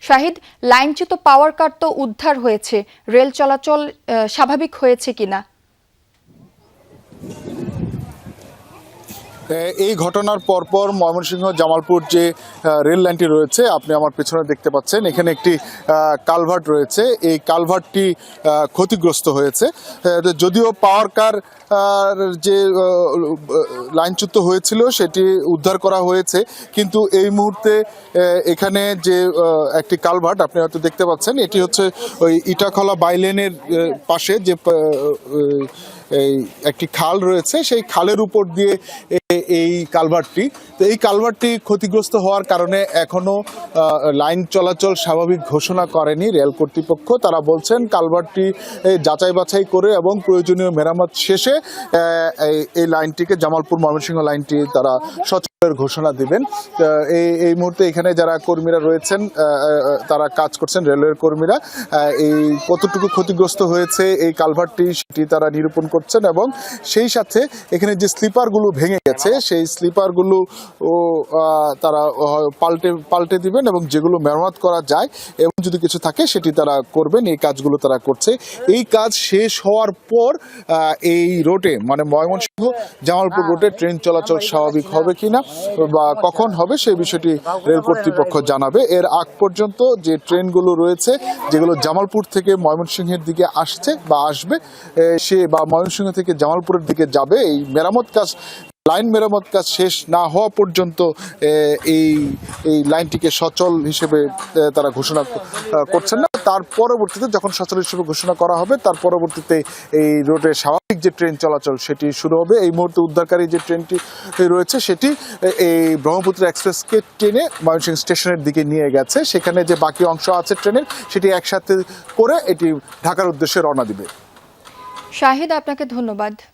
শাহিদ, লাইনচ্যুত পাওয়ার কাট তো উদ্ধার হয়েছে, রেল চলাচল স্বাভাবিক হয়েছে কিনা? এই ঘটনার পরপর ময়মনসিংহ জামালপুর যে রেল লাইনটি রয়েছে, আপনি আমার পেছনে দেখতে পাচ্ছেন, এখানে একটি কালভার্ট রয়েছে। এই কালভার্টটি ক্ষতিগ্রস্ত হয়েছে। যদিও পাওয়ার কার যে লাইনচ্যুত হয়েছিল সেটি উদ্ধার করা হয়েছে, কিন্তু এই মুহূর্তে এখানে যে একটি কালভার্ট আপনি হয়তো দেখতে পাচ্ছেন, এটি হচ্ছে ওই ইটাখলা বাইলেনের পাশে যে এই একটি খাল রয়েছে, সেই খালের উপর দিয়ে এই কালভার্টটি। তো এই কালভার্টটি ক্ষতিগ্রস্ত হওয়ার কারণে এখনো লাইন চলাচল স্বাভাবিক ঘোষণা করেনি রেল কর্তৃপক্ষ। তারা বলছেন কালভার্টটি যাচাই বাছাই করে এবং প্রয়োজনীয় মেরামত শেষে এই লাইনটিকে, জামালপুর ময়মনসিংহ লাইনটি তারা সচলের ঘোষণা দিবেন। এই মুহূর্তে এখানে যারা কর্মীরা রয়েছেন, তারা কাজ করছেন, রেলওয়ের কর্মীরা এই কতটুকু ক্ষতিগ্রস্ত হয়েছে এই কালভার্টটি সেটি তারা নিরূপণ করছেন, এবং সেই সাথে এখানে যে স্লিপারগুলো ভেঙে গেছে সেই স্লিপারগুলো তারা পাল্টে দিবেন, এবং যেগুলো মেরামত করা যায় এবং যদি কিছু থাকে সেটি তারা করবেন। এই কাজগুলো তারা করছে। এই কাজ শেষ হওয়ার পর এই রোডে, মানে ময়মনসিংহ জামালপুর রোডে ট্রেন চলাচল স্বাভাবিক হবে কিনা বা কখন হবে সেই বিষয়টি রেল কর্তৃপক্ষ জানাবে। এর আগ পর্যন্ত যে ট্রেনগুলো রয়েছে যেগুলো জামালপুর থেকে ময়মনসিংহের দিকে আসছে বা আসবে, সে বা ময়মনসিংহ থেকে জামালপুরের দিকে যাবে, এই লাইন মেরামত কাজ শেষ না হওয়া পর্যন্ত এই লাইনটিকে সচল হিসেবে তারা ঘোষণা করছেন না। তার পরবর্তীতে যখন সচল হিসেবে ঘোষণা করা হবে, তার পরবর্তীতে এই রোডে স্বাভাবিক যে ট্রেন চলাচল সেটি শুরু হবে। এই মুহূর্তে উদ্ধারকারী যে ট্রেনটি রয়েছে সেটি এই ব্রহ্মপুত্র এক্সপ্রেসকে ট্রেনে ময়মনসিংহ স্টেশনের দিকে নিয়ে গেছে। সেখানে যে বাকি অংশ আছে ট্রেনের সেটি একসাথে করে এটি ঢাকার উদ্দেশ্যে রওনা দিবে। শাহিদ, আপনাকে ধন্যবাদ।